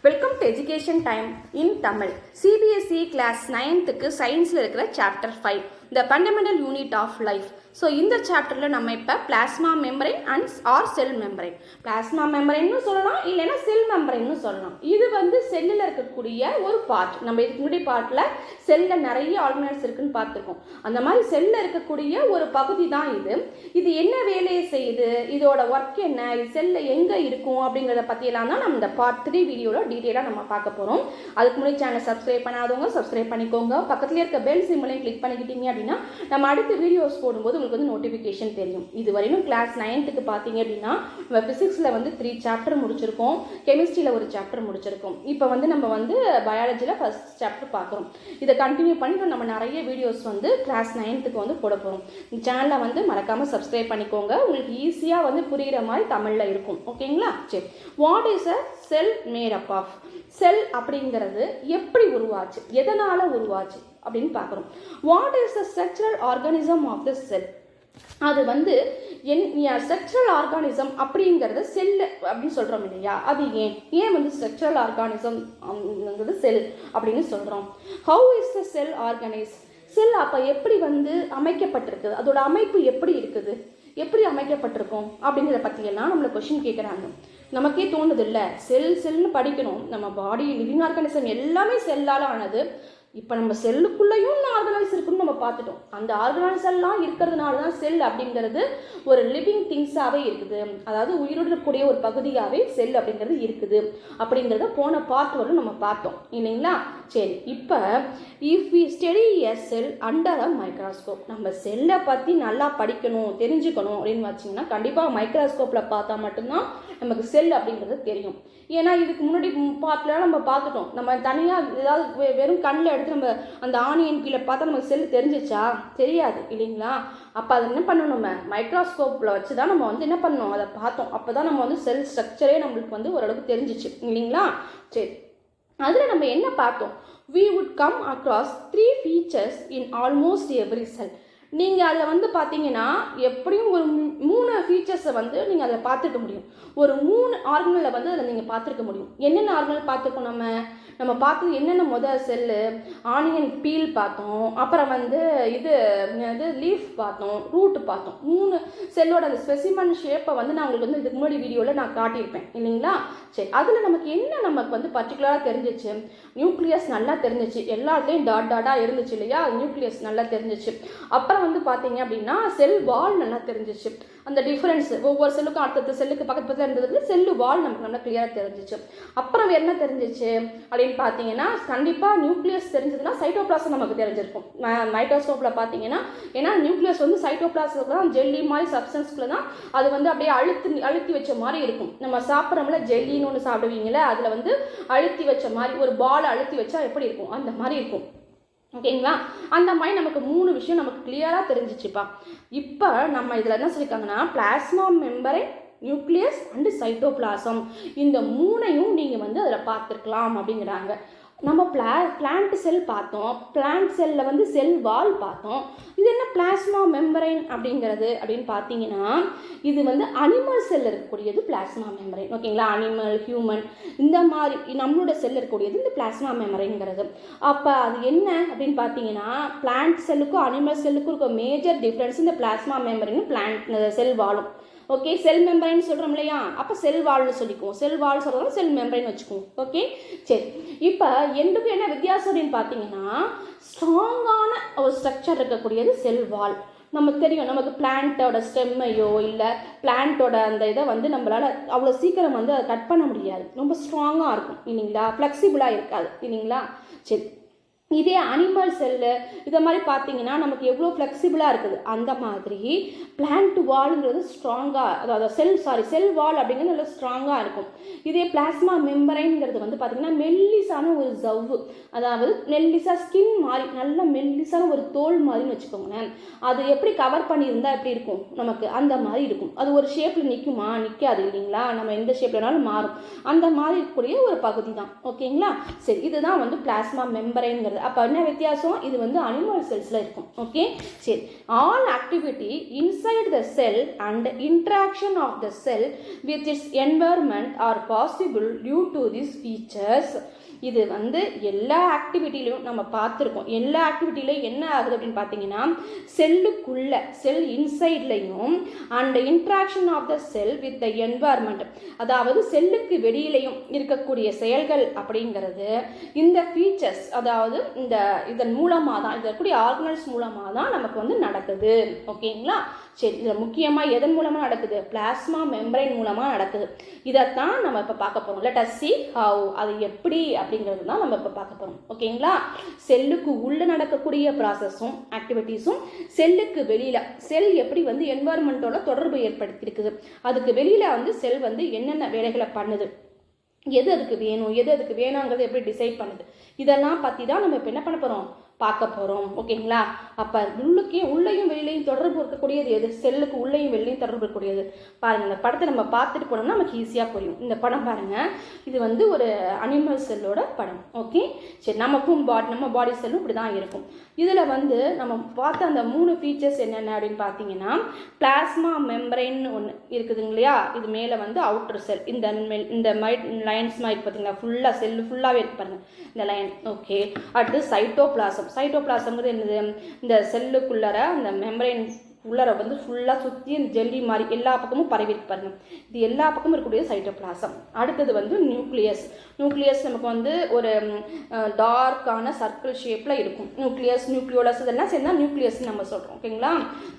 Welcome to education time in Tamil. CBSE class 9th சயின்ஸில் இருக்கிற chapter 5 the fundamental unit of life. So இந்த சாப்டரில் நம்ம இப்போ plasma membrane and or cell membrane, plasma மெம்பரைன்னு சொல்லலாம், இல்லைன்னா செல் மெம்பரைன்னு சொல்லலாம். இது வந்து செல்லில் இருக்கக்கூடிய ஒரு பார்ட். நம்ம இதுக்கு முன்னாடி பார்ட்டில் செல்லில் நிறைய ஆர்கனைஸ் இருக்குன்னு பார்த்துருக்கோம். அந்த மாதிரி செல்லில் இருக்கக்கூடிய ஒரு பகுதி தான் இது. இது என்ன வேலையை செய்யுது, இதோட ஒர்க் என்ன, இது செல்லில் எங்கே இருக்கும் அப்படிங்கிறத பற்றியெல்லாம் தான் நம்ம இந்த பார்ட் 3 வீடியோவில் டீட்டெயிலாக நம்ம பார்க்க போகிறோம். அதுக்கு முன்னாடி சேனல் சப்ஸ்கிரைப் பண்ணாதவங்க சப்ஸ்கிரைப் பண்ணிக்கோங்க. பக்கத்துலேயே இருக்க பெல் சிம்பிளையும் கிளிக் பண்ணிக்கிட்டீங்க அப்படின்னா நம்ம அடுத்த வீடியோஸ் போடும்போது உங்களுக்கு வந்து நோட்டிஃபிகேஷன் தெரியும். இது வரையும் கிளாஸ் 9th பார்த்தீங்க அப்படின்னா நம்ம ஃபிசிக்ஸில் வந்து 3 சாப்டர் முடிச்சிருக்கோம், கெமிஸ்ட்ரியில் ஒரு சாப்டர் முடிச்சிருக்கோம். இப்போ வந்து நம்ம வந்து பயாலஜியில் ஃபர்ஸ்ட் சாப்டர் பார்க்குறோம். இதை கண்டினியூ பண்ணி நம்ம நிறைய வீடியோஸ் வந்து கிளாஸ் 9th வந்து போட போகிறோம். இந்த சேனலை வந்து மறக்காமல் சப்ஸ்கிரைப் பண்ணிக்கோங்க. உங்களுக்கு ஈஸியாக வந்து புரிகிற மாதிரி தமிழில் இருக்கும். ஓகேங்களா? சரி, what is a cell made up of? Cell அப்படிங்கிறது எப்படி உருவாச்சு, எதனால் உருவாச்சு அப்படின்னு பார்க்குறோம். What is the structural organism of the cell? அது வந்து ஸ்ட்ரக்சரல் ஆர்கானிசம் அப்படிங்கிறது செல் அப்படின்னு சொல்கிறோம் இல்லையா? அது ஏன் வந்து ஸ்ட்ரக்சரல் ஆர்கானிசம் செல் அப்படின்னு சொல்கிறோம்? How is the cell organise? Cell அப்போ எப்படி வந்து அமைக்கப்பட்டிருக்குது, அதோட அமைப்பு எப்படி இருக்குது, எப்படி அமைக்கப்பட்டிருக்கும் அப்படிங்கிறத பற்றியெல்லாம் நம்மளை கொஸ்டின் கேட்குறாங்க. நமக்கே தோணுது இல்லை, செல்னு படிக்கணும். நம்ம பாடி லிவிங் ஆர்கானிசம் எல்லாமே செல்லால் ஆனது. இப்போ நம்ம செல்லுக்குள்ளேயும் ஆர்கனைஸ் இருக்குன்னு நம்ம பார்த்துட்டோம். அந்த ஆர்கனைஸ் எல்லாம் இருக்கிறதுனால தான் செல் அப்படிங்கிறது ஒரு லிவிங் திங்ஸாகவே இருக்குது. அதாவது உயிரிழக்கக்கூடிய ஒரு பகுதியாகவே செல் அப்படிங்கிறது இருக்குது அப்படிங்கிறத போன பார்ட் வரும் நம்ம பார்த்தோம் இல்லைங்களா? சரி, இப்போ if we study a cell under a microscope, நம்ம செல்லை பற்றி நல்லா படிக்கணும் தெரிஞ்சுக்கணும் அப்படின்னு வச்சிங்கன்னா கண்டிப்பாக மைக்ரோஸ்கோப்பில் பார்த்தா மட்டும்தான் நமக்கு செல் அப்படிங்கிறது தெரியும். ஏன்னா இதுக்கு முன்னாடி பார்ட்லாம் நம்ம பார்த்துட்டோம். நம்ம தனியாக ஏதாவது வெறும் கண்ணில் எடுத்து நம்ம அந்த ஆனியன் கீழே பார்த்தா நமக்கு செல் தெரிஞ்சிச்சா? தெரியாது இல்லைங்களா? அப்போ அதை என்ன பண்ணணும், நம்ம மைக்ரோஸ்கோப்பில் வச்சு தான் நம்ம வந்து என்ன பண்ணணும், அதை பார்த்தோம். அப்போ தான் நம்ம வந்து செல் ஸ்ட்ரக்சரே நம்மளுக்கு வந்து ஓரளவுக்கு தெரிஞ்சிச்சு இல்லைங்களா? சரி, அதில் நம்ம என்ன பார்த்தோம்? we would come across 3 features in almost every cell. நீங்கள் அதில் வந்து பார்த்தீங்கன்னா எப்படியும் ஒரு 3 ஃபீச்சர்ஸை வந்து நீங்கள் அதில் பார்த்துருக்க முடியும். ஒரு 3 ஆர்கனில் வந்து அதில் நீங்கள் பார்த்துருக்க முடியும். என்னென்ன ஆர்கனல் பார்த்துருக்கோம்? நம்ம பார்த்தது என்னென்ன? முதல் செல்லு ஆனியன் பீல் பார்த்தோம், அப்புறம் வந்து இது லீஃப் பார்த்தோம், ரூட் பார்த்தோம். 3 செல்லோட அந்த ஸ்பெசிமன் ஷேப்பை வந்து நான் உங்களுக்கு வந்து இதுக்கு முன்னாடி வீடியோவில் நான் காட்டியிருப்பேன் இல்லைங்களா? சரி, அதில் நமக்கு என்ன நமக்கு வந்து பர்டிகுலராக தெரிஞ்சிச்சு? நியூக்ளியஸ் நல்லா தெரிஞ்சிச்சு, எல்லாத்துலேயும் டாட்டாக இருந்துச்சு இல்லையா? நியூக்ளியஸ் நல்லா தெரிஞ்சிச்சு. அப்புறம் வந்து பார்த்தீங்க அப்படின்னா செல் வால் நல்லா தெரிஞ்சிச்சு. அந்த டிஃபரன்ஸ் ஒவ்வொரு செல்லுக்கும் அடுத்த செல்லுக்கு பக்கத்தில் இருந்ததுக்கு செல்லு வால் நமக்கு நல்லா கிளியராக தெரிஞ்சிச்சு. அப்புறம் என்ன தெரிஞ்சிச்சு அப்படின்னு பார்த்தீங்கன்னா கண்டிப்பாக நியூக்ளியஸ் தெரிஞ்சதுன்னா சைட்டோபிளாசம் நமக்கு தெரிஞ்சிருக்கும். மைக்ரோஸ்கோப்பில் பார்த்தீங்கன்னா ஏன்னா நியூக்ளியஸ் வந்து சைட்டோபிளாசம் தான் ஜெல்லி மாதிரி சப்ஸ்டன்ஸ்குள்ள தான் அது வந்து அப்படியே அழுத்தி வச்ச மாதிரி இருக்கும். நம்ம சாப்பிட்றோம்ல ஜெல்லின்னு ஒன்று சாப்பிடுவீங்களே, அதில் வந்து அழுத்தி வச்ச மாதிரி ஒரு பால் அழுத்தி வச்சா எப்படி இருக்கும் அந்த மாதிரி இருக்கும். ஓகேங்களா? அந்த மாதிரி நமக்கு 3 விஷயம் நமக்கு கிளியராக தெரிஞ்சிச்சுப்பா. இப்போ நம்ம இதில் என்ன சொல்லியிருக்காங்கன்னா plasma membrane, nucleus and cytoplasm, இந்த 3ஐயும் நீங்கள் வந்து அதில் பார்த்துருக்கலாம் அப்படிங்கிறாங்க. நம்ம பிளான்ட் செல் பார்த்தோம், பிளான்ட் செல்லில் வந்து செல் வால் பார்த்தோம். இது என்ன பிளாஸ்மா மெம்பரைன் அப்படிங்கிறது அப்படின்னு பார்த்தீங்கன்னா இது வந்து அனிமல் செல் இருக்கக்கூடியது பிளாஸ்மா மெம்பரைன். ஓகேங்களா? அனிமல், ஹியூமன் இந்த மாதிரி நம்மளோட செல் இருக்கக்கூடியது இந்த பிளாஸ்மா மெம்பரைன்ங்கிறது. அப்போ அது என்ன அப்படின்னு பார்த்தீங்கன்னா பிளான்ட் செல்லுக்கும் அனிமல் செல்லுக்கும் இருக்க மேஜர் டிஃப்ரென்ஸ் இந்த பிளாஸ்மா மெம்பரைன் பிளான்ட் செல் வாலும். ஓகே, செல் மெம்பரைன் சொல்கிறோம் இல்லையா? அப்போ செல் வால்னு சொல்லிக்குவோம். செல் வால் சொல்கிறோம், செல் மெம்பரைன் வச்சுக்குவோம். ஓகே, சரி. இப்போ ரெண்டுக்கும் என்ன வித்தியாசம் அப்படின்னு பார்த்தீங்கன்னா ஸ்ட்ராங்கான ஒரு ஸ்ட்ரக்சர் இருக்கக்கூடியது செல் வால். நமக்கு தெரியும், நமக்கு பிளான்ட்டோட ஸ்டெம்மையோ இல்லை பிளான்ட்டோட அந்த இதை வந்து நம்மளால் அவ்வளோ சீக்கிரம் வந்து அதை கட் பண்ண முடியாது. ரொம்ப ஸ்ட்ராங்காக இருக்கும் இல்லைங்களா? ஃப்ளெக்சிபிளாக இருக்காது இல்லைங்களா? சரி, இதே அனிமல் செல்லு இதை மாதிரி பார்த்தீங்கன்னா நமக்கு எவ்வளோ ஃப்ளெக்சிபிளாக இருக்குது. அந்த மாதிரி பிளான்ட் வால்ங்கிறது ஸ்ட்ராங்காக, அதாவது செல் வால் அப்படிங்கிறது நல்லா ஸ்ட்ராங்காக இருக்கும். இதே பிளாஸ்மா மெம்பரைன்ங்கிறது வந்து பார்த்திங்கன்னா மெல்லிசான ஒரு ஜவ்வு, அதாவது மெல்லிசா ஸ்கின் மாதிரி நல்ல மெல்லிசான ஒரு தோல் மாதிரின்னு வச்சுக்கோங்களேன். அது எப்படி கவர் பண்ணியிருந்தால் எப்படி இருக்கும் நமக்கு அந்த மாதிரி இருக்கும். அது ஒரு ஷேப்பில் நிற்குமா? நிற்காது இல்லைங்களா? நம்ம எந்த ஷேப்பில் வேணாலும் மாறும். அந்த மாதிரி இருக்கக்கூடிய ஒரு பகுதி தான். ஓகேங்களா? சரி, இதுதான் வந்து பிளாஸ்மா மெம்பரைன்ங்கிறது அப்படிங்கிறது. அப்போ என்ன வித்தியாசம்? இது வந்து அனிமல் செல்ஸில் இருக்கும். ஓகே, சரி. All activity inside the cell and interaction of the cell with its environment are possible due to this features. இது வந்து எல்லா ஆக்டிவிட்டிலையும் நம்ம பார்த்துருக்கோம். எல்லா ஆக்டிவிட்டிலையும் என்ன ஆகுது அப்படின்னு பார்த்தீங்கன்னா, செல்லுக்குள்ள செல் இன்சைட்லையும் and interaction of the cell with the environment, அதாவது செல்லுக்கு வெளியிலையும் இருக்கக்கூடிய செயல்கள் அப்படிங்கிறது இந்த ஃபீச்சர்ஸ், அதாவது இதன் மூலமாக தான், இதற்குரிய ஆர்கனல்ஸ் மூலமாக தான் நமக்கு வந்து நடக்குது. ஓகேங்களா, சரி. இதில் முக்கியமாக எதன் மூலமாக நடக்குது? பிளாஸ்மா மெம்பரைன் மூலமாக நடக்குது. இதைத்தான் நம்ம இப்போ பார்க்க போகிறோம். லெட் அஸ் see how, அது எப்படி அப்படிங்கிறது தான் நம்ம இப்போ பார்க்க போகிறோம். ஓகேங்களா, செல்லுக்கு உள்ளே நடக்கக்கூடிய ப்ராசஸும் ஆக்டிவிட்டீஸும் செல்லுக்கு வெளியில் செல் எப்படி வந்து என்வாயர்மெண்ட்டோட தொடர்பு ஏற்படுத்தியிருக்குது, அதுக்கு வெளியில் வந்து செல் வந்து என்னென்ன வேலைகளை பண்ணுது, எது அதுக்கு வேணும், எது அதுக்கு வேணாங்கிறது எப்படி டிசைட் பண்ணுது, இதெல்லாம் பற்றி தான் நம்ம இப்போ என்ன பண்ண போகிறோம்? பார்க்க போகிறோம். ஓகேங்களா, அப்போ உள்ளேயும் வெளியிலையும் தொடர்பு இருக்கக்கூடியது எது? செல்லுக்கு உள்ளேயும் வெளியிலையும் தொடர்பு இருக்கக்கூடியது. பாருங்கள், இந்த படத்தை நம்ம பார்த்துட்டு போனோம்னா நமக்கு ஈஸியாக புரியும். இந்த படம் பாருங்கள், இது வந்து ஒரு அனிமல் செல்லோட படம். ஓகே, சரி. நம்ம பாடி செல்லும் இப்படி தான் இருக்கும். இதில் வந்து நம்ம பார்த்த அந்த 3 ஃபீச்சர்ஸ் என்னென்ன அப்படின்னு பார்த்தீங்கன்னா, பிளாஸ்மா மெம்பரைன் ஒன்று இருக்குதுங்க இல்லையா, இது மேலே வந்து அவுட்டர் செல், இந்த லைன்ஸ் மாதிரி பார்த்தீங்களா, ஃபுல்லாக செல்லு ஃபுல்லாகவே இருக்கு பாருங்கள் இந்த லைன். ஓகே, அடுத்து சைட்டோபிளாசம். சைட்டோபிளாசம்ங்கிறது என்னது? இந்த செல்லுக்குள்ளார அந்த மெம்பரைன் உள்ளார வந்து ஃபுல்லாக சுற்றி இந்த ஜெல்லி மாதிரி எல்லா பக்கமும் பரவிருக்கு பாருங்க. இது எல்லா பக்கமும் இருக்கக்கூடிய சைட்டோபிளாசம். அடுத்தது வந்து நியூக்ளியஸ். நியூக்ளியஸ் நமக்கு வந்து ஒரு டார்க்கான சர்க்கிள் ஷேப்பில் இருக்கும். நியூக்ளியோலஸ் இதெல்லாம் சேர்ந்தா நியூக்ளியஸ் நம்ம சொல்கிறோம். ஓகேங்களா,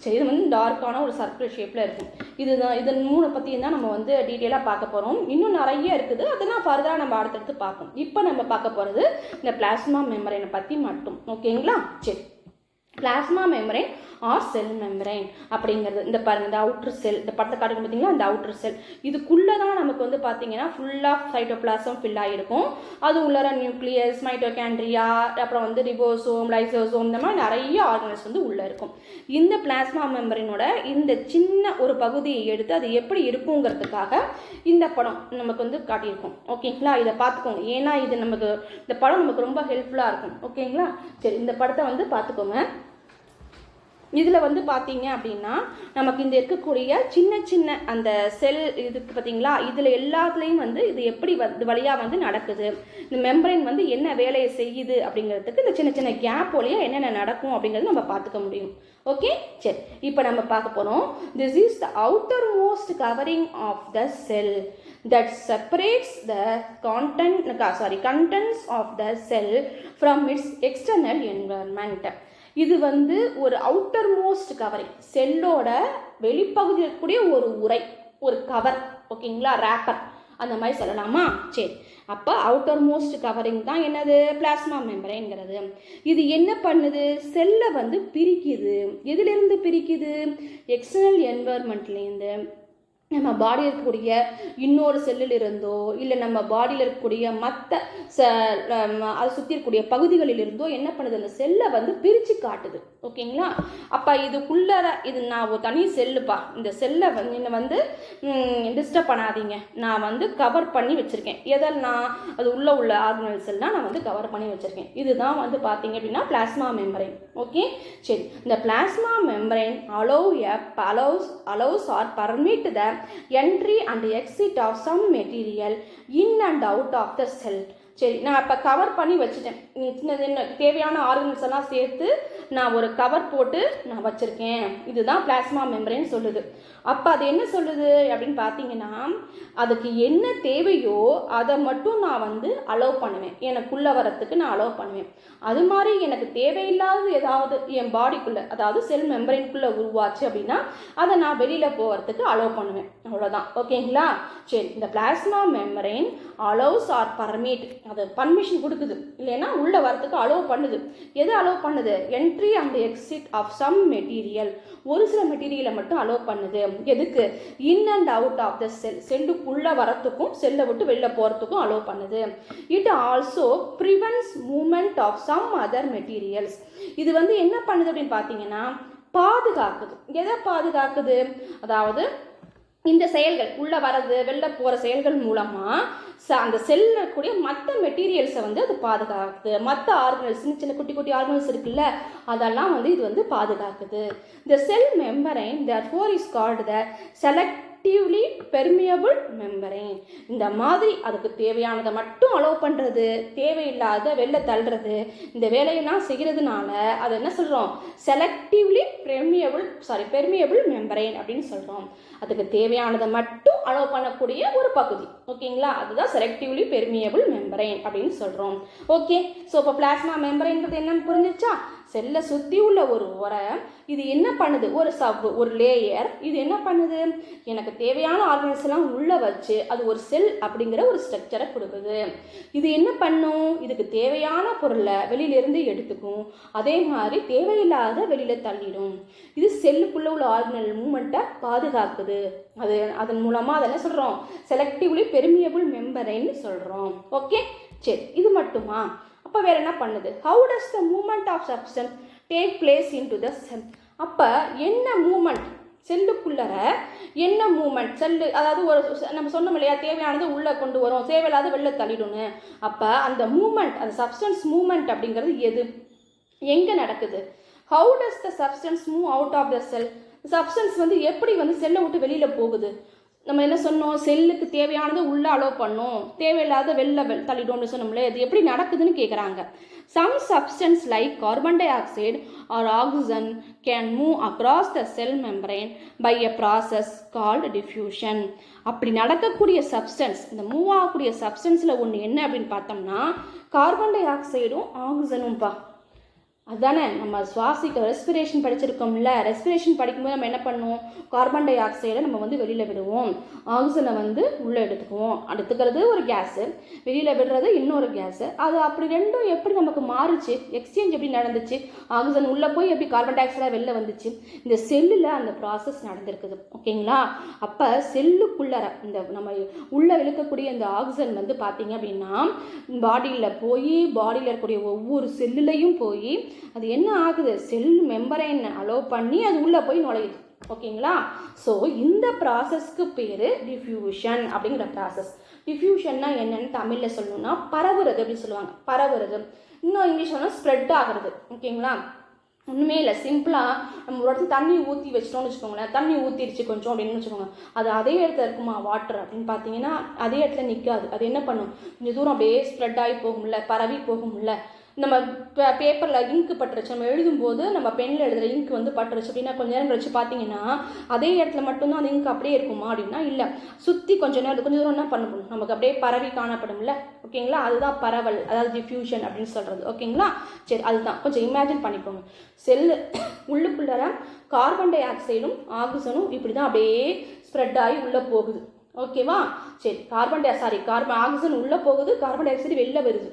சரி. இது வந்து டார்க்கான ஒரு சர்க்கிள் ஷேப்பில் இருக்கும். இதன் 3 பற்றியும் தான் நம்ம வந்து டீட்டெயிலாக பார்க்க போகிறோம். இன்னும் நிறைய இருக்குது, அதெல்லாம் ஃபர்தராக நம்ம அடுத்தடுத்து பார்ப்போம். இப்போ நம்ம பார்க்க போகிறது இந்த பிளாஸ்மா மெம்பரைனை பற்றி மட்டும். ஓகேங்களா, சரி. Plasma membrane or cell membrane அப்படிங்கிறது இந்த பாருங்கள், இந்த அவுட்ரு செல், இந்த படத்தை காட்டுக்கு பார்த்தீங்கன்னா இந்த அவுட்ரு செல், இதுக்குள்ளே தான் நமக்கு வந்து பார்த்தீங்கன்னா ஃபுல்லாக சைட்டோபிளாசம் ஃபில் ஆகிருக்கும். அது உள்ளார நியூக்ளியஸ், மைட்டோகாண்ட்ரியா, அப்புறம் வந்து ரிபோசோம், லைசோசோம், இந்த மாதிரி நிறைய ஆர்கனல்ஸ் வந்து உள்ளே இருக்கும். இந்த பிளாஸ்மா மெம்பரைனோட இந்த சின்ன ஒரு பகுதியை எடுத்து அது எப்படி இருக்குங்கிறதுக்காக இந்த படம் நமக்கு வந்து காட்டியிருக்கோம். ஓகேங்களா, இதை பார்த்துக்கோங்க. ஏன்னா இது நமக்கு இந்த படம் நமக்கு ரொம்ப ஹெல்ப்ஃபுல்லாக இருக்கும். ஓகேங்களா, சரி. இந்த படத்தை வந்து பார்த்துக்கோங்க. இதில் வந்து பார்த்தீங்க அப்படின்னா நமக்கு இந்த இருக்கக்கூடிய சின்ன சின்ன அந்த செல் இதுக்கு பார்த்தீங்களா, இதில் எல்லாத்துலேயும் வந்து இது எப்படி இது வழியாக வந்து நடக்குது, இந்த மெம்பரைன் வந்து என்ன வேலையை செய்யுது அப்படிங்கிறதுக்கு இந்த சின்ன சின்ன கேப் வழியாக என்னென்ன நடக்கும் அப்படிங்கிறது நம்ம பார்த்துக்க முடியும். ஓகே, சரி. இப்போ நம்ம பார்க்க போகிறோம். This is the outermost covering of the cell that separates the contents of the cell from its external environment. இது வந்து ஒரு அவுட்டர் மோஸ்ட் கவரிங், செல்லோட வெளிப்பகுதியில் இருக்கக்கூடிய ஒரு உரை, ஒரு கவர். ஓகேங்களா, ரேப்பர் அந்த மாதிரி சொல்லலாமா? சரி. அப்போ அவுட்டர் மோஸ்ட் கவரிங் தான் என்னது? பிளாஸ்மா மெம்பரைன்ங்கிறது. இது என்ன பண்ணுது? செல்லை வந்து பிரிக்குது. எதிலிருந்து பிரிக்குது? எக்ஸ்டர்னல் என்வாயர்மெண்ட்லேருந்து, நம்ம பாடியில் இருக்கக்கூடிய இன்னொரு செல்லில் இருந்தோ இல்லை நம்ம பாடியில் இருக்கக்கூடிய மற்ற அதை சுற்றி இருக்கக்கூடிய பகுதிகளில் இருந்தோ என்ன பண்ணுது? அந்த செல்லை வந்து பிரித்து காட்டுது. ஓகேங்களா, அப்போ இதுக்குள்ளார இது நான் ஒரு தனி செல்லுப்பா, இந்த செல்லை வந்து என்னை வந்து டிஸ்டர்ப் பண்ணாதீங்க, நான் வந்து கவர் பண்ணி வச்சுருக்கேன். எதெல்லாம்? அது உள்ள ஆர்கனல்ஸ் எல்லாம் நான் வந்து கவர் பண்ணி வச்சுருக்கேன். இதுதான் வந்து பார்த்தீங்க அப்படின்னா பிளாஸ்மா மெம்பரைன். ஓகே, சரி. இந்த plasma membrane allows or permit the entry and exit of some material in and out of the cell. சரி, நான் இப்போ கவர் பண்ணி வச்சுட்டேன். சின்ன தேவையான ஆர்கன்ஸ் எல்லாம் சேர்த்து நான் ஒரு கவர் போட்டு நான் வச்சுருக்கேன். இதுதான் பிளாஸ்மா மெம்பரைன் சொல்லுது. அப்போ அது என்ன சொல்லுது அப்படின்னு பார்த்தீங்கன்னா, அதுக்கு என்ன தேவையோ அதை மட்டும் நான் வந்து அலோவ் பண்ணுவேன், எனக்குள்ளே வரத்துக்கு நான் அலோவ் பண்ணுவேன். அது மாதிரி எனக்கு தேவையில்லாத ஏதாவது என் பாடிக்குள்ளே, அதாவது செல் மெம்பரைனுக்குள்ளே உருவாச்சு அப்படின்னா அதை நான் வெளியில் போகிறதுக்கு அலோவ் பண்ணுவேன். அவ்வளோதான். ஓகேங்களா, சரி. இந்த plasma membrane allows or permit, அது பர்மிஷன் கொடுக்குது, இல்லைன்னா உள்ளே வரத்துக்கு அலோவ் பண்ணுது. எது அலோவ் பண்ணுது? Entry and exit of some material, ஒரு சில மெட்டீரியலை மட்டும் அலோவ் பண்ணுது. எதுக்கு? In and out of the cell, செல்லுக்குள்ளே வரத்துக்கும் செல்லை விட்டு வெளில போகிறதுக்கும் அலோவ் பண்ணுது. It also prevents movement of some other materials. இது வந்து என்ன பண்ணுது அப்படின்னு பார்த்தீங்கன்னா பாதுகாக்குது. எதை பாதுகாக்குது? அதாவது இந்த செயல்கள் உள்ளே வர்றது வெளில போகிற செயல்கள் மூலமாக அந்த செல்லில் கூடிய மற்ற மெட்டீரியல்ஸை வந்து அது பாதுகாக்குது. மற்ற ஆர்கனல்ஸ், சின்ன சின்ன குட்டி குட்டி ஆர்கனல்ஸ் இருக்குல்ல, அதெல்லாம் வந்து இது வந்து பாதுகாக்குது. The cell membrane therefore is called the selectively permeable membrane. இந்த மாதிரி அதுக்கு தேவையானதை மட்டும் அலோவ் பண்ணுறது, தேவையில்லாத வெளில தள்ளுறது, இந்த வேலையெல்லாம் செய்கிறதுனால அதை என்ன சொல்கிறோம்? செலக்டிவ்லி பெர்மியபிள் மெம்பரைன் அப்படின்னு சொல்கிறோம். அதுக்கு தேவையானதை மட்டும் அலோவ் பண்ணக்கூடிய ஒரு பகுதி. ஓகேங்களா? அதுதான் செலக்டிவ்லி பெர்மியபிள் மெம்பரைன் அப்படின்னு சொல்கிறோம். ஓகே, ஸோ இப்போ பிளாஸ்மா மெம்பரைன்றது என்னன்னு புரிஞ்சிச்சா? செல்லை சுற்றி உள்ள ஒரு உரை, இது என்ன பண்ணுது? ஒரு லேயர், இது என்ன பண்ணுது? எனக்கு தேவையான ஆர்கனல்ஸ் எல்லாம் உள்ளே வச்சு அது ஒரு செல் அப்படிங்கிற ஒரு ஸ்ட்ரக்சரை கொடுக்குது. இது என்ன பண்ணும்? இதுக்கு தேவையான பொருளை வெளியிலேருந்து எடுத்துக்கும், அதே மாதிரி தேவையில்லாத வெளியில் தள்ளிடும். இது செல்லுக்குள்ளே உள்ள ஆர்கனல் மூமெண்ட்டை பாதுகாக்குது. அதன் மூலமாக அதை என்ன சொல்கிறோம்? செலக்டிவ்லி பெர்மியபிள் மெம்பரைன்னு சொல்கிறோம். ஓகே, சரி, இது மட்டுமா? அப்போ வேறு என்ன பண்ணுது? How does the movement of substance take place into the cell? அப்போ என்ன மூமெண்ட் செல்லுக்குள்ளற, என்ன மூமெண்ட் செல்லு, அதாவது ஒரு நம்ம சொன்னோம் இல்லையா, தேவையானது உள்ளே கொண்டு வரும், தேவையில்லாத வெளில தள்ளிடும்னு. அப்போ அந்த மூமெண்ட், அந்த சப்ஸ்டன்ஸ் மூமெண்ட் அப்படிங்கிறது எது, எங்கே நடக்குது? How does the substance move out of the cell? Substance வந்து எப்படி வந்து செல்லை விட்டு வெளியில் போகுது? நம்ம என்ன சொன்னோம்? செல்லுக்கு தேவையானது உள்ளே அலோவ் பண்ணும், தேவையில்லாத வெளில தள்ளிடும்னு சொன்னோம்ல, இது எப்படி நடக்குதுன்னு கேட்குறாங்க. Some substance like carbon dioxide or oxygen can move across the cell membrane by a process called diffusion. அப்படி நடக்கக்கூடிய சப்ஸ்டன்ஸ், இந்த மூவ் ஆகக்கூடிய சப்ஸ்டன்ஸில் ஒன்று என்ன அப்படின்னு பார்த்தோம்னா கார்பன் டை ஆக்சைடும் ஆக்சிஜனும்ப்பா. அதுதானே நம்ம சுவாசிக்க ரெஸ்பிரேஷன் படிச்சிருக்கோம்ல. ரெஸ்பிரேஷன் படிக்கும்போது நம்ம என்ன பண்ணுவோம்? கார்பன் டை ஆக்சைடை நம்ம வந்து வெளியில் விடுவோம், ஆக்சிஜனை வந்து உள்ளே எடுத்துக்கிறது ஒரு கேஸு, வெளியில் விடுறது இன்னொரு கேஸு. அது அப்படி ரெண்டும் எப்படி நமக்கு மாறுச்சு? எக்ஸ்சேஞ்ச் எப்படி நடந்துச்சு? ஆக்சிஜன் உள்ளே போய் எப்படி கார்பன் டை ஆக்சைடாக வெளில வந்துச்சு? இந்த செல்லில் அந்த ப்ராசஸ் நடந்திருக்குது. ஓகேங்களா? அப்போ செல்லுக்குள்ளே இந்த நம்ம உள்ளே இழுக்கக்கூடிய இந்த ஆக்சிஜன் வந்து பார்த்தீங்க அப்படின்னா பாடியில் இருக்கக்கூடிய ஒவ்வொரு செல்லுலையும் போய் அது என்ன ஆகுது? செல் மெம்பரைன் அலோவ் பண்ணி அது உள்ளே போய் நுழையுது. ஓகேங்களா? ஸோ இந்த ப்ராசஸ்க்கு பேர் டிஃப்யூஷன் அப்படிங்கிற ப்ராசஸ். டிஃப்யூஷன்னா என்னன்னு தமிழில் சொல்லணும்னா பரவுறது அப்படின்னு சொல்லுவாங்க. பரவுறது, இன்னும் இங்கிலீஷ் சொன்னால் ஸ்ப்ரெட் ஆகிறது. ஓகேங்களா? ஒன்றுமே இல்லை, சிம்பிளாக நம்ம ஒரு இடத்துல தண்ணி ஊற்றி வச்சிட்டோம்னு வச்சுக்கோங்களேன், தண்ணி ஊற்றிடுச்சு கொஞ்சம் அப்படின்னு வச்சுக்கோங்க, அது அதே இடத்துல இருக்குமா வாட்டர் அப்படின்னு பார்த்தீங்கன்னா அதே இடத்துல நிற்காது. அது என்ன பண்ணும்? கொஞ்சம் தூரம் அப்படியே ஸ்ப்ரெட் ஆகி போகும்ல, பரவி போகும்ல. நம்ம பேப்பரில் இங்கு பட்டுருச்சு, நம்ம எழுதும்போது நம்ம பெண்ணில் எழுதுகிற இங்கு வந்து பட்டுருச்சு அப்படின்னா கொஞ்சம் நேரம் கழிச்சு பார்த்தீங்கன்னா அதே இடத்துல மட்டும்தான் அந்த இங்கு அப்படியே இருக்குமா அப்படின்னா இல்லை, சுற்றி கொஞ்சம் தூரம் என்ன பண்ணணும், நமக்கு அப்படியே பரவி காணப்படும்ல. ஓகேங்களா? அதுதான் பரவல், அதாவது டிஃப்யூஷன் அப்படின்னு சொல்கிறது. ஓகேங்களா? சரி, அதுதான் கொஞ்சம் இமேஜின் பண்ணிக்கோங்க. செல்லு உள்ளுக்குள்ளற கார்பன் டை ஆக்சைடும் ஆக்சிஜனும் இப்படி தான் அப்படியே ஸ்ப்ரெட் ஆகி உள்ளே போகுது. ஓகேவா? சரி, ஆக்சிஜன் உள்ளே போகுது, கார்பன் டை ஆக்சைடு வெளில வருது.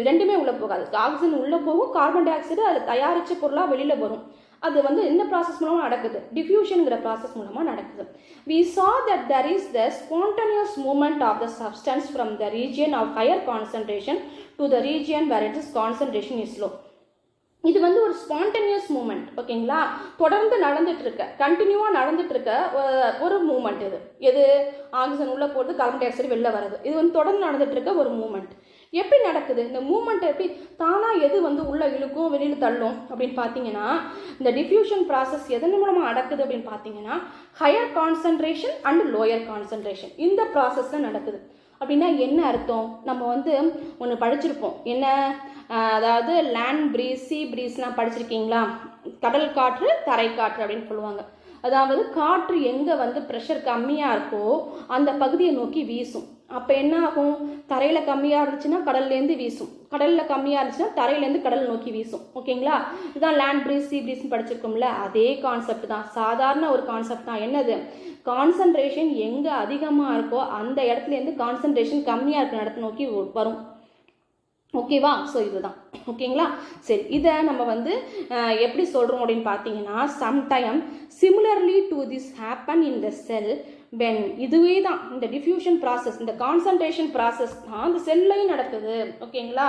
ரெண்டுமே உள்ளே போகாது. ஆக்சிஜன் உள்ளே போகும், கார்பன் டை ஆக்சைடு அதில் தயாரித்த பொருளாக வெளியில் வரும். அது வந்து என்ன ப்ராசஸ் மூலமாக நடக்குது? டிஃப்யூஷனுங்கிற ப்ராசஸ் மூலமாக நடக்குது. We saw that there is the spontaneous movement of the substance from the region of higher concentration to the region where its concentration is low. இது வந்து ஒரு ஸ்பான்டேனியஸ் மூமெண்ட். ஓகேங்களா? தொடர்ந்து நடந்துட்டு இருக்க, கண்டினியூவாக நடந்துட்டு இருக்க ஒரு மூமெண்ட். எது? ஆக்சிஜன் உள்ளே போகிறது, கார்பன் டை ஆக்சைடு வெளில வர்றது. இது வந்து தொடர்ந்து நடந்துட்டு இருக்க ஒரு மூமெண்ட். எப்படி நடக்குது இந்த மூமெண்ட்? எப்படி தானாக எது வந்து உள்ளே இழுக்கும், வெளியில் தள்ளும் அப்படின்னு பார்த்தீங்கன்னா இந்த டிஃப்யூஷன் ப்ராசஸ் எதன் மூலமாக நடக்குது அப்படின்னு பார்த்தீங்கன்னா higher concentration and lower concentration இந்த ப்ராசஸில் நடக்குது. அப்படின்னா என்ன அர்த்தம்? நம்ம வந்து ஒன்று படிச்சிருப்போம், என்ன, அதாவது லேண்ட் ப்ரீஸ், சீ ப்ரீஸ்லாம் படிச்சிருக்கீங்களா? கடல் காற்று, தரை காற்று அப்படின்னு சொல்லுவாங்க. அதாவது காற்று எங்கே வந்து ப்ரெஷர் கம்மியாக இருக்கோ அந்த பகுதியை நோக்கி வீசும். அப்போ என்ன ஆகும்? தரையில் கம்மியாக இருந்துச்சுன்னா கடல்லேருந்து வீசும், கடலில் கம்மியாக இருந்துச்சுன்னா தரையிலேருந்து கடல் நோக்கி வீசும். ஓகேங்களா? இதுதான் லேண்ட் ப்ரீஸ், சீ ப்ரீஸ்ன்னு படிச்சிருக்கோம்ல, அதே கான்செப்ட் தான், சாதாரண ஒரு கான்செப்ட் தான். என்னது? கான்சன்ட்ரேஷன் எங்கே அதிகமாக இருக்கோ அந்த இடத்துலேருந்து கான்சன்ட்ரேஷன் கம்மியாக இருக்கிற இடத்த நோக்கி வரும். ஓகேவா? ஸோ இதுதான். ஓகேங்களா? சரி, இதை நம்ம வந்து எப்படி சொல்கிறோம் அப்படின்னு பார்த்தீங்கன்னா sometime similarly to this happen in the sell when, இதுவே தான் இந்த டிஃப்யூஷன் ப்ராசஸ், இந்த கான்சன்ட்ரேஷன் ப்ராசஸ் தான் இந்த செல்லையும் நடக்குது. ஓகேங்களா?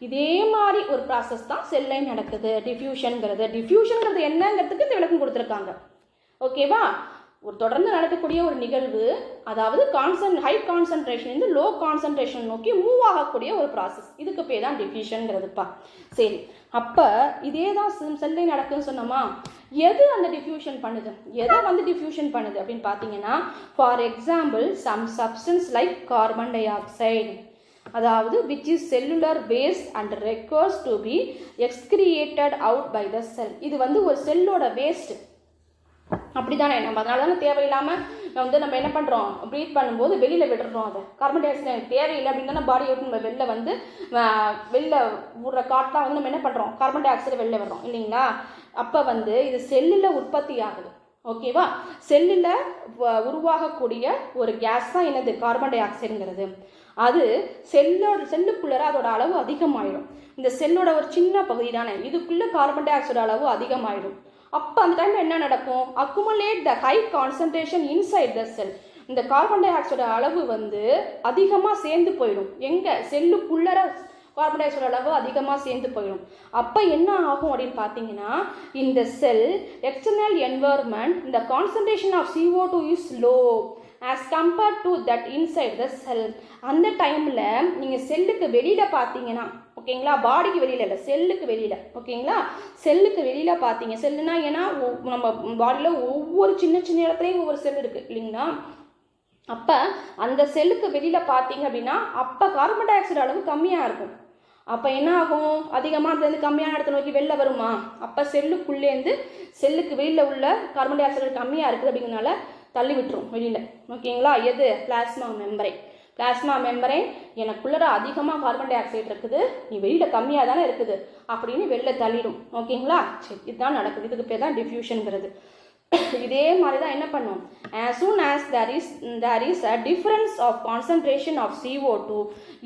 இதே மாதிரி ஒரு ப்ராசஸ் தான் செல்லையும் நடக்குது டிஃப்யூஷனுங்கிறது. டிஃப்யூஷனுங்கிறது என்னங்கிறதுக்கு இந்த விளக்கம் கொடுத்துருக்காங்க. ஓகேவா? ஒரு தொடர்ந்து நடக்கக்கூடிய ஒரு நிகழ்வு, அதாவது ஹை கான்சன்ட்ரேஷன் இருந்து லோ கான்சன்ட்ரேஷன் நோக்கி மூவ் ஆகக்கூடிய ஒரு ப்ராசஸ். இதுக்கு பேர் தான் டிஃப்யூஷன்ங்கிறதுப்பா. சரி, அப்போ இதே தான் செல்லே நடக்குன்னு சொன்னோமா. எது அந்த டிஃப்யூஷன் பண்ணுது, எதை வந்து டிஃப்யூஷன் பண்ணுது அப்படின்னு பார்த்தீங்கன்னா, for example some substance like carbon dioxide, அதாவது which is cellular waste and requires to be excreted out by the cell. இது வந்து ஒரு செல்லோட வேஸ்ட், அப்படி தானே. நம்ம அதனால தானே தேவையில்லாமல் நம்ம என்ன பண்ணுறோம், ப்ரீத் பண்ணும்போது வெளியில் விடுறோம். அதை கார்பன் டை ஆக்சைடு தேவையில்லை அப்படின்னு தானே பாடியை விட்டு நம்ம வெளில விடுற காற்றாக வந்து நம்ம என்ன பண்ணுறோம், கார்பன் டை ஆக்சைடு வெளில விடுறோம் இல்லைங்களா. அப்போ வந்து இது செல்லில் உற்பத்தி ஆகுது. ஓகேவா, செல்லில் உருவாகக்கூடிய ஒரு கேஸ் தான் என்னது, கார்பன் டை ஆக்சைடுங்கிறது. அது செல்லுக்குள்ளே அதோட அளவு அதிகமாயிடும். இந்த செல்லோட ஒரு சின்ன பகுதி தானே, இதுக்குள்ளே கார்பன் டை ஆக்சைடு அளவு அதிகமாயிடும். அப்போ அந்த டைமில் என்ன நடக்கும், accumulate the high concentration inside the cell. இந்த கார்பன் டை ஆக்சைடு அளவு வந்து அதிகமாக சேர்ந்து போயிடும். எங்கே, செல்லுக்குள்ளே கார்பன் டை ஆக்சைடு அளவு அதிகமாக சேர்ந்து போயிடும். அப்போ என்ன ஆகும் அப்படின்னு பார்த்தீங்கன்னா, இந்த செல் எக்ஸ்டர்னல் என்வரன்மெண்ட் இந்த concentration of CO2 is low as compared to that inside the cell. அந்த டைமில் நீங்கள் செல்லுக்கு வெளியில் பார்த்தீங்கன்னா, ஓகேங்களா, பாடிக்கு வெளியில் இல்லை, செல்லுக்கு வெளியில், ஓகேங்களா, செல்லுக்கு வெளியில் பார்த்தீங்க. செல்லுனா ஏன்னா நம்ம பாடியில் ஒவ்வொரு சின்ன சின்ன இடத்துலையும் ஒவ்வொரு செல் இருக்குது இல்லைங்களா. அப்போ அந்த செல்லுக்கு வெளியில் பார்த்தீங்க அப்படின்னா அப்போ கார்பன் டை ஆக்சைடு அளவு கம்மியாக இருக்கும். அப்போ என்ன ஆகும், அதிகமாக அதுலேருந்து கம்மியான இடத்த நோக்கி வெளில வருமா. அப்போ செல்லுக்குள்ளேருந்து செல்லுக்கு வெளியில் உள்ள கார்பன் டை ஆக்சைடு கம்மியாக இருக்குது அப்படிங்கிறனால தள்ளி விட்டுரும் வெளியில். ஓகேங்களா, எது, பிளாஸ்மா மெம்பரேன். பிளாஸ்மா மெம்பரேன் எனக்குள்ளே அதிகமாக கார்பன் டை ஆக்சைடு இருக்குது, நீ வெளியில் கம்மியாக தானே இருக்குது அப்படின்னு வெளில தள்ளிடும். ஓகேங்களா, சரி, இதுதான் நடக்குது. இதுக்கு பேர் தான் டிஃப்யூஷனுங்கிறது. இதே மாதிரி தான் என்ன பண்ணும், as soon as there is a difference of concentration of CO2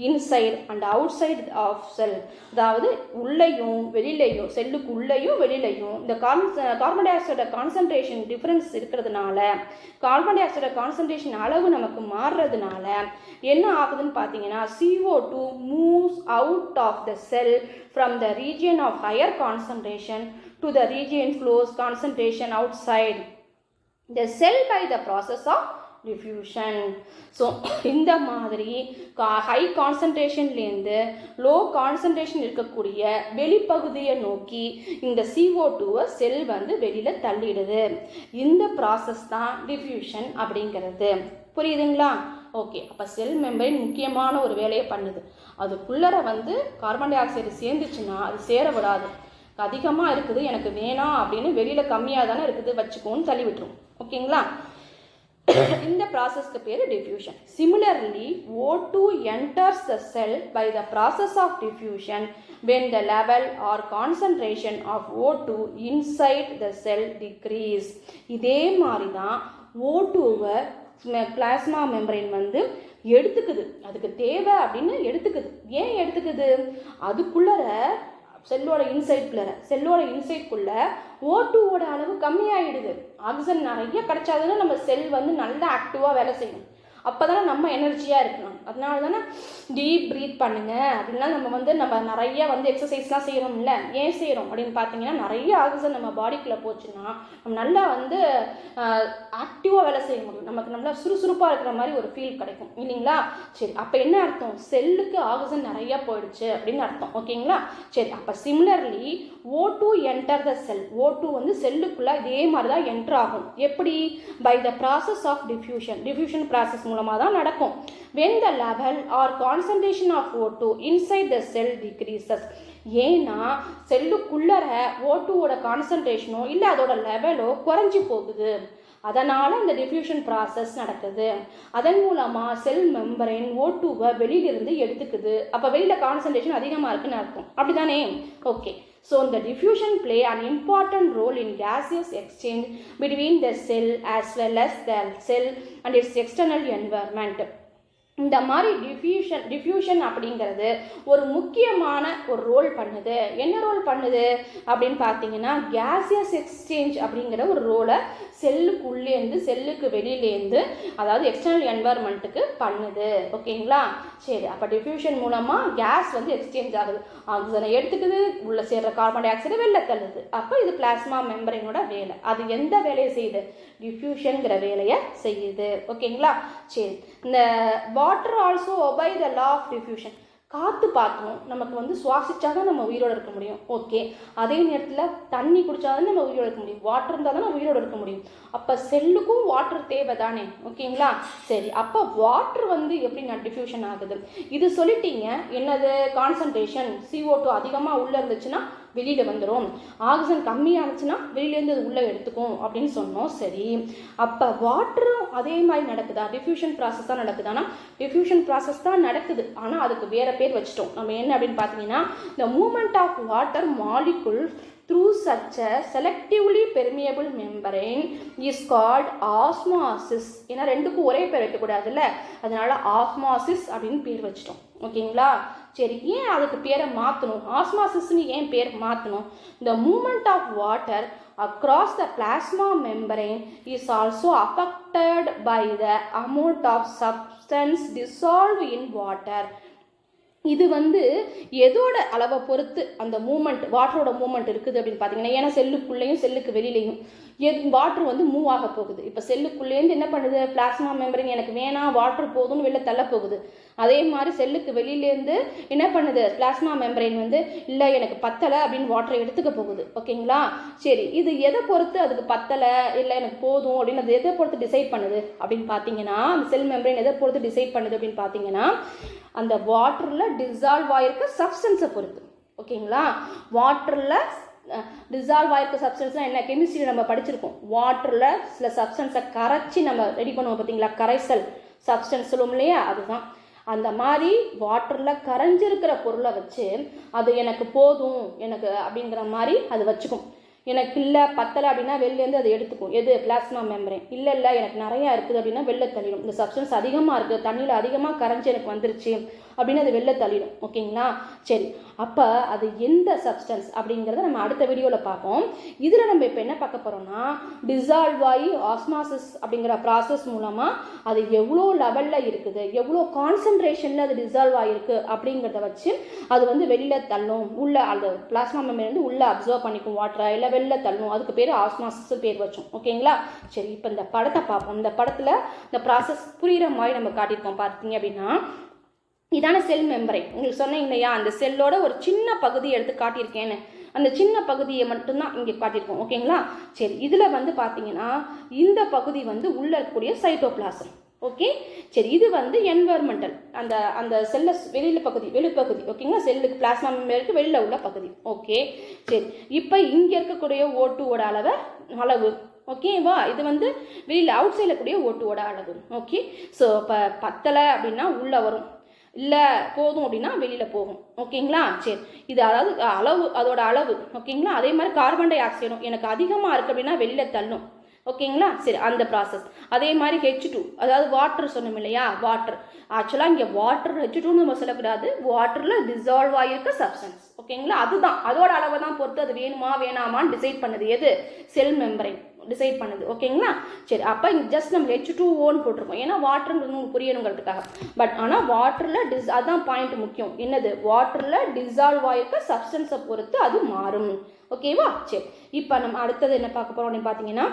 inside and outside of cell, அதாவது உள்ளேயும் வெளியிலையும், செல்லுக்கு உள்ளேயும் வெளியிலையும் இந்த carbon di oxide concentration difference இருக்கிறதுனால, கார்பன் டை ஆக்சைடு கான்சன்ட்ரேஷன் அளவு நமக்கு மாறுறதுனால என்ன ஆகுதுன்னு பார்த்தீங்கன்னா, CO2 moves out of the cell from the region of higher concentration to the region flows concentration outside the cell by the process of diffusion. So இந்த மாதிரி high கான்சன்ட்ரேஷன்லேருந்து low concentration இருக்கக்கூடிய வெளிப்பகுதியை நோக்கி இந்த CO2வை செல் வந்து வெளியில் தள்ளிடுது. இந்த ப்ராசஸ் தான் டிஃப்யூஷன் அப்படிங்கிறது. புரியுதுங்களா? ஓகே, அப்போ செல் மெம்பரேன் முக்கியமான ஒரு வேலையை பண்ணுது. அதுக்குள்ளே வந்து கார்பன் டை ஆக்சைடு சேர்ந்துச்சுன்னா அது சேர விடாது. அதிகமாக இருக்குது, எனக்கு வேணாம் அப்படின்னு வெளியில் கம்மியாக தானே இருக்குது வச்சுக்கோன்னு தள்ளி விட்டுரும். ஓகேங்களா, இந்த ப்ராசஸ்க்கு பேர் diffusion. Similarly O2 enters the cell by the process of diffusion when the level or concentration of O2 inside the cell decrease. இதே மாதிரி தான் O2வை பிளாஸ்மா மெம்பரேன் வந்து எடுத்துக்குது, அதுக்கு தேவை அப்படின்னு எடுத்துக்குது. ஏன் எடுத்துக்குது, அதுக்குள்ளே செல்லோட இன்சைட்குள்ளே O2வோட அளவு கம்மியாகிடுது. ஆக்சிஜன் நிறைய கிடைச்சாதுன்னா நம்ம செல் வந்து நல்லா ஆக்டிவாக வேலை செய்யும். அப்போ தானே நம்ம எனர்ஜியாக இருக்கணும். அதனால தானே டீப் ப்ரீத் பண்ணுங்கள் அப்படின்னா நம்ம நிறைய எக்ஸசைஸ்லாம் செய்கிறோம் இல்லை. ஏன் செய்கிறோம் அப்படின்னு பார்த்தீங்கன்னா, நிறைய ஆக்சிஜன் நம்ம பாடிக்குள்ளே போச்சுன்னா நம்ம நல்லா ஆக்டிவாக வேலை செய்ய முடியும். நமக்கு நல்லா சுறுசுறுப்பாக இருக்கிற மாதிரி ஒரு ஃபீல் கிடைக்கும் இல்லைங்களா. சரி, அப்போ என்ன அர்த்தம், செல்லுக்கு ஆக்சிஜன் நிறைய போயிடுச்சு அப்படின்னு அர்த்தம். ஓகேங்களா, சரி, அப்போ சிமிலர்லி O2 என்டர் த செல். O2 வந்து செல்லுக்குள்ளே இதே மாதிரி தான் என்டர் ஆகும். எப்படி, by the process of diffusion process மூலமாக தான் நடக்கும். when the level or concentration of O2 inside the cell decreases. ஏன்னா செல்லுக்குள்ளே O2வோட கான்சன்ட்ரேஷனோ இல்லை அதோட லெவலோ குறைஞ்சி போகுது. அதனால் இந்த டிஃப்யூஷன் ப்ராசஸ் நடக்குது. அதன் மூலமாக செல் மெம்பரேன் O2வை வெளியிலிருந்து எடுத்துக்குது. அப்போ வெளியில் கான்சன்ட்ரேஷன் அதிகமாக இருக்குன்னு அர்த்தம். அப்படி தானே? Okay, so the diffusion play an important role in gaseous exchange between the cell as well as the cell and its external environment. இந்த மாதிரி டிஃப்யூஷன் அப்படிங்கிறது ஒரு முக்கியமான ஒரு ரோல் பண்ணுது. என்ன ரோல் பண்ணுது அப்படின்னு பார்த்தீங்கன்னா, கேசியஸ் எக்ஸ்சேஞ்ச் அப்படிங்கிற ஒரு ரோலை செல்லுக்குள்ளேருந்து செல்லுக்கு வெளியிலேருந்து, அதாவது எக்ஸ்டர்னல் என்வாயர்மெண்ட்டுக்கு பண்ணுது. ஓகேங்களா? சரி, அப்போ டிஃப்யூஷன் மூலமாக கேஸ் வந்து எக்ஸ்சேஞ்ச் ஆகுது. ஆக்சிஜனை எடுத்துக்குது, உள்ளே சேர்ற கார்பன் டை ஆக்சைடை வெளில தள்ளுது. அப்போ இது பிளாஸ்மா மெம்பரேனோட வேலை. அது எந்த வேலையை செய்யுது? டிஃப்யூஷன்கிற வேலையை செய்யுது. ஓகேங்களா? சரி, இந்த water also obey the law of diffusion. காற்று பார்த்தோம், நமக்கு வந்து சுவாசிச்சா தான் நம்ம உயிரோடு இருக்க முடியும். ஓகே, அதே நேரத்தில் தண்ணி குடித்தா தான் நம்ம உயிரோடு இருக்க முடியும். வாட்டர் இருந்தால் தான் நம்ம உயிரோடு இருக்க முடியும். அப்போ செல்லுக்கும் வாட்டர் தேவை தானே. ஓகேங்களா? சரி, அப்போ வாட்டர் வந்து எப்படி டிஃப்யூஷன் ஆகுது? இது சொல்லிட்டீங்க. என்னது? கான்சன்ட்ரேஷன் CO2 அதிகமாக உள்ளே இருந்துச்சுன்னா வெளியில் வந்துடும், ஆக்சிஜன் கம்மியானுச்சுன்னா வெளியிலேருந்து அது உள்ளே எடுத்துக்கும் அப்படின்னு சொன்னோம். சரி, அப்போ வாட்டரும் அதே மாதிரி நடக்குதா? டிஃப்யூஷன் ப்ராசஸ் தான் நடக்குதானா? டிஃப்யூஷன் ப்ராசஸ் தான் நடக்குது, ஆனால் அதுக்கு வேறு பேர் வச்சுட்டோம். நம்ம என்ன அப்படின்னு பார்த்தீங்கன்னா, the movement of water molecules through such a selectively permeable membrane is called osmosis. ஏன்னா ரெண்டுக்கும் ஒரே பேர் வைக்கக்கூடாதுல்ல, அதனால ஆஸ்மாசிஸ் அப்படின்னு பேர் வச்சிட்டோம். ஓகேங்களா? சரி, ஏன் அதுக்கு பேரை மாற்றணும்? ஆஸ்மாசிஸ்ன்னு ஏன் பேர் மாற்றணும்? the movement of water across the plasma membrane is also affected by the amount of substance dissolved in water. இது வந்து எதோட அளவை பொறுத்து அந்த மூமெண்ட், வாட்டரோட மூமெண்ட் இருக்குது அப்படின்னு பார்த்தீங்கன்னா, ஏன்னா செல்லுக்குள்ளேயும் செல்லுக்கு வெளியிலையும் வாட்டர் வந்து மூவ் ஆக போகுது. இப்போ செல்லுக்குள்ளேருந்து என்ன பண்ணுது? பிளாஸ்மா மெம்பரேன் எனக்கு வேணாம், வாட்டர் போதும்னு வெளில தள்ள போகுது. அதே மாதிரி செல்லுக்கு வெளியிலேருந்து என்ன பண்ணுது? பிளாஸ்மா மெம்பரேன் வந்து இல்லை எனக்கு பத்தலை அப்படின்னு வாட்டரை எடுத்துக்க போகுது. ஓகேங்களா? சரி, இது எதை பொறுத்து அதுக்கு பத்தலை இல்லை எனக்கு போதும் அப்படின்னு அது எதை பொறுத்து டிசைட் பண்ணுது அப்படின்னு பார்த்தீங்கன்னா, அந்த செல் மெம்பரேன் எதை பொறுத்து டிசைட் பண்ணுது அப்படின்னு பார்த்தீங்கன்னா, அந்த வாட்டரில் டிசால்வ் ஆகிருக்க சப்ஸ்டன்ஸை பொறுத்து. ஓகேங்களா? வாட்டரில் டிசால்வ் ஆகிருக்க சப்ஸ்டன்ஸ்னால் என்ன? கெமிஸ்ட்ரி நம்ம படிச்சிருக்கோம். வாட்டரில் சில சப்ஸ்டன்ஸை கரைச்சி நம்ம ரெடி பண்ணுவோம் பார்த்தீங்களா? கரைசல் சப்ஸ்டன்ஸ் சொல்லுவோம் இல்லையா? அதுதான். அந்த மாதிரி வாட்டரில் கரைஞ்சிருக்கிற பொருளை வச்சு அது எனக்கு போதும் எனக்கு அப்படிங்கிற மாதிரி அது வச்சுக்கும். எனக்கு இல்லை பத்தலை அப்படின்னா வெளிலேருந்து அதை எடுத்துக்கும். எது? Plasma membrane. இல்லை எனக்கு நிறையா இருக்குது அப்படின்னா வெளில தள்ளிடும். இந்த சப்ஸ்டன்ஸ் அதிகமாக இருக்குது, தண்ணியில் அதிகமாக கரைஞ்சி எனக்கு வந்துருச்சு அப்படின்னு அது வெளில தள்ளிடும். ஓகேங்களா? சரி, அப்போ அது எந்த சப்ஸ்டன்ஸ் அப்படிங்கிறத நம்ம அடுத்த வீடியோவில் பார்ப்போம். இதில் நம்ம இப்போ என்ன பார்க்க போகிறோம்னா, டிசால்வ் ஆகி ஆஸ்மாசிஸ் அப்படிங்கிற ப்ராசஸ் மூலமாக அது எவ்வளோ லெவலில் இருக்குது, எவ்வளோ கான்சன்ட்ரேஷனில் அது டிசால்வ் ஆகிருக்கு அப்படிங்கிறத வச்சு அது வந்து வெளியில் தள்ளும். உள்ள அந்த பிளாஸ்மா மெம்பரேன் வந்து உள்ளே அப்சர்வ் பண்ணிக்கும் வாட்டரை, இல்லை வெளில தள்ளும். அதுக்கு பேர் ஆஸ்மாசிஸ் பேர் வச்சோம். ஓகேங்களா? சரி, இப்போ இந்த படத்தை பார்ப்போம். இந்த படத்தில் இந்த ப்ராசஸ் புரிகிற மாதிரி நம்ம காட்டியிருக்கோம். பார்த்தீங்க அப்படின்னா, இதான செல் மெம்பரேன். உங்களுக்கு சொன்னீங்க இல்லையா, அந்த செல்லோட ஒரு சின்ன பகுதியை எடுத்து காட்டியிருக்கேன்னு, அந்த சின்ன பகுதியை மட்டும்தான் இங்கே காட்டியிருக்கோம். ஓகேங்களா? சரி, இதில் வந்து பார்த்தீங்கன்னா இந்த பகுதி வந்து உள்ளே இருக்கக்கூடிய சைட்டோபிளாசம். ஓகே, சரி, இது வந்து என்வயர்மெண்டல், அந்த அந்த செல்ல வெளிப்பகுதி. ஓகேங்களா? செல்லுக்கு பிளாஸ்மா மெம்பரேனுக்கு வெளியில் உள்ள பகுதி. ஓகே, சரி, இப்போ இங்கே இருக்கக்கூடிய O2 அளவு. ஓகேவா? இது வந்து வெளியில் அவுட் சைடில் கூடிய O2 அளவு. ஓகே, ஸோ இப்போ பத்தலை அப்படின்னா உள்ளே வரும், இல்லை போதும் அப்படின்னா வெளியில் போகும். ஓகேங்களா? சரி, இது அதாவது அளவு, அதோட அளவு. ஓகேங்களா? அதே மாதிரி கார்பன் டை ஆக்சைடும் எனக்கு அதிகமாக இருக்குது அப்படின்னா வெளியில் தள்ளும். ஓகேங்களா? சரி, அந்த ப்ராசஸ். அதே மாதிரி H2, அதாவது வாட்டர் சொன்னோம் இல்லையா? வாட்டர் ஆக்சுவலாக இங்கே வாட்டர் H2ன்னு நம்ம சொல்லக்கூடாது, வாட்டரில் டிசால்வ் ஆகியிருக்க சப்ஸ்டன்ஸ். ஓகேங்களா? அதுதான், அதோட அளவை தான் பொறுத்து அது வேணுமா வேணாமான்னு டிசைட் பண்ணுது. எது? செல் மெம்பரேன் டிசைட் பண்ணுது. ஓகேங்களா? சரி, அப்போ இங்கே ஜஸ்ட் நம்ம H2O போட்டிருக்கோம், ஏன்னா வாட்டருங்கிறது புரியணுங்கிறதுக்காக. பட் ஆனால் வாட்டரில் அதுதான் பாயிண்ட் முக்கியம். என்னது? வாட்டரில் டிசால்வ் ஆகியிருக்க சப்ஸ்டன்ஸை பொறுத்து அது மாறும். ஓகேவா? சரி, இப்போ நம்ம அடுத்தது என்ன பார்க்க போகிறோம் அப்படின்னு பார்த்தீங்கன்னா,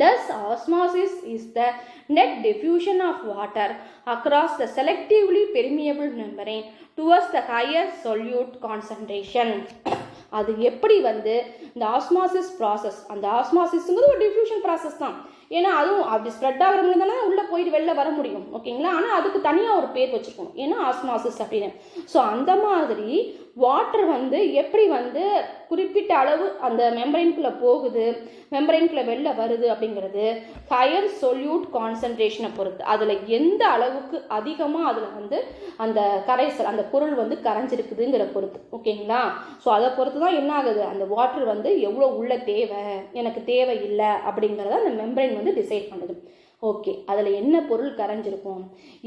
thus osmosis is the net diffusion of water across the selectively permeable membrane towards the higher solute concentration. அது எப்படி வந்து இந்த ஆஸ்மாசிஸ் ப்ராசஸ், அந்த ஆஸ்மாசிஸ்ங்கிறது ஒரு டிஃப்யூஷன் ப்ராசஸ் தான். ஏன்னா அதுவும் அப்படி ஸ்ப்ரெட் ஆகிற முடியும் தானே உள்ளே போயிட்டு வெளில வர முடியும். ஓகேங்களா? ஆனால் அதுக்கு தனியாக ஒரு பேர் வச்சுருக்கணும், ஏன்னா ஆஸ்மாசிஸ் அப்படின்னு. ஸோ அந்த மாதிரி வாட்டர் வந்து எப்படி வந்து குறிப்பிட்ட அளவு அந்த மெம்பரேனுக்குள்ளே போகுது, மெம்பரேனுக்குள்ளே வெளில வருது அப்படிங்கிறது ஹையர் சொல்யூட் கான்சன்ட்ரேஷனை பொறுத்து. அதில் எந்த அளவுக்கு அதிகமாக அதில் வந்து அந்த கரைசல், அந்த பொருள் வந்து கரைஞ்சிருக்குதுங்கிற பொறுத்து. ஓகேங்களா? ஸோ அதை பொறுத்து தான் என்ன ஆகுது, அந்த வாட்டர் வந்து எவ்வளோ உள்ள தேவை, எனக்கு தேவை இல்லை அப்படிங்கிறத அந்த மெம்பரேன் வந்து டிசைட் பண்ணுது. ஓகே, அதில் என்ன பொருள் கரைஞ்சிருக்கும்,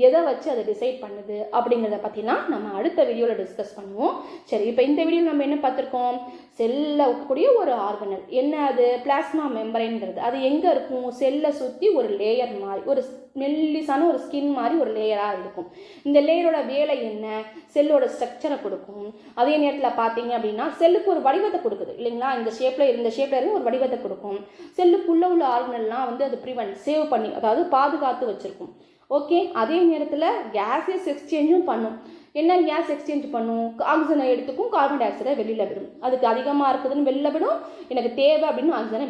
எதை வச்சு அதை டிசைட் பண்ணுது அப்படிங்கிறத பற்றினா நம்ம அடுத்த வீடியோவில் டிஸ்கஸ் பண்ணுவோம். சரி, இப்போ இந்த வீடியோவில் நம்ம என்ன பார்த்துருக்கோம், செல்லில் இருக்கக்கூடிய ஒரு ஆர்கனல் என்ன, அது பிளாஸ்மா மெம்பரைன்கிறது. அது எங்கே இருக்கும், செல்லை சுற்றி ஒரு லேயர் மாதிரி, ஒரு மெல்லிசான ஒரு ஸ்கின் மாதிரி ஒரு லேயராக இருக்கும். இந்த லேயரோட வேலை என்ன, செல்லோட ஸ்ட்ரக்சரை கொடுக்கும். அதே நேரத்தில் பார்த்தீங்க அப்படின்னா செல்லுக்கு ஒரு வடிவத்தை கொடுக்குது இல்லைங்களா, இந்த ஷேப்பில் இருந்து ஒரு வடிவத்தை கொடுக்கும். செல்லுக்குள்ளே உள்ள ஆர்கனல்லாம் வந்து அது சேவ் பண்ணி, அதாவது பாதுகாத்து வச்சுருக்கும். ஓகே, அதே நேரத்தில் கேஸஸ் எக்ஸ்சேஞ்சும் பண்ணும். என்ன கேஸ் எக்ஸ்சேஞ்ச் பண்ணும், ஆக்சிஜனை எடுத்துக்கும், கார்பன் டை ஆக்சைடை வெளியில் விடும். அதுக்கு அதிகமாக இருக்குதுன்னு வெளில விடும், எனக்கு தேவை அப்படின்னு ஆக்சிஜனை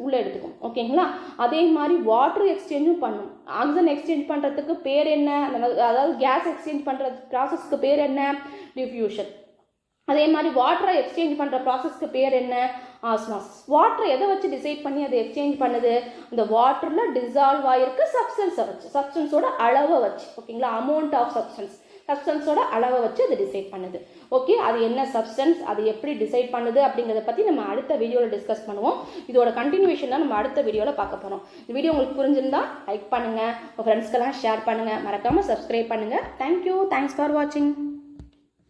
உள்ளே எடுத்துக்கும். ஓகேங்களா, அதே மாதிரி வாட்டர் எக்ஸ்சேஞ்சும் பண்ணும். ஆக்சிஜன் எக்ஸ்சேஞ்ச் பண்ணுறதுக்கு பேர் என்ன, அதாவது கேஸ் எக்ஸ்சேஞ்ச் பண்ணுற ப்ராசஸ்க்கு பேர் என்ன, டிஃப்யூஷன். அதே மாதிரி வாட்டரை எக்ஸ்சேஞ்ச் பண்ணுற ப்ராசஸ்க்கு பேர் என்ன, ஆஸ்மாசிஸ். வாட்டரை எதை வச்சு டிசைட் பண்ணி அதை எக்ஸ்சேஞ்ச் பண்ணுது, இந்த வாட்டரில் டிசால்வ் ஆகிருக்கு சப்ஸ்டன்ஸை வச்சு, சப்ஸ்டன்ஸோட அளவை வச்சு. ஓகேங்களா, அமௌண்ட் ஆஃப் சப்ஸ்டன்ஸோட அளவை வச்சு அது டிசைட் பண்ணுது. ஓகே, அது என்ன சப்ஸ்டன்ஸ், அது எப்படி டிசைட் பண்ணுது அப்படிங்கிறத பற்றி நம்ம அடுத்த வீடியோவில் டிஸ்கஸ் பண்ணுவோம். இதோட கண்டினியூஷன் தான் நம்ம அடுத்த வீடியோவில் பார்க்க போகிறோம். இந்த வீடியோ உங்களுக்கு புரிஞ்சிருந்தா லைக் பண்ணுங்கள், உங்கள் ஃப்ரெண்ட்ஸ்க்கெல்லாம் ஷேர் பண்ணுங்கள், மறக்காமல் சப்ஸ்கிரைப் பண்ணுங்கள். தேங்க்யூ, தேங்க்ஸ் ஃபார் வாட்சிங்.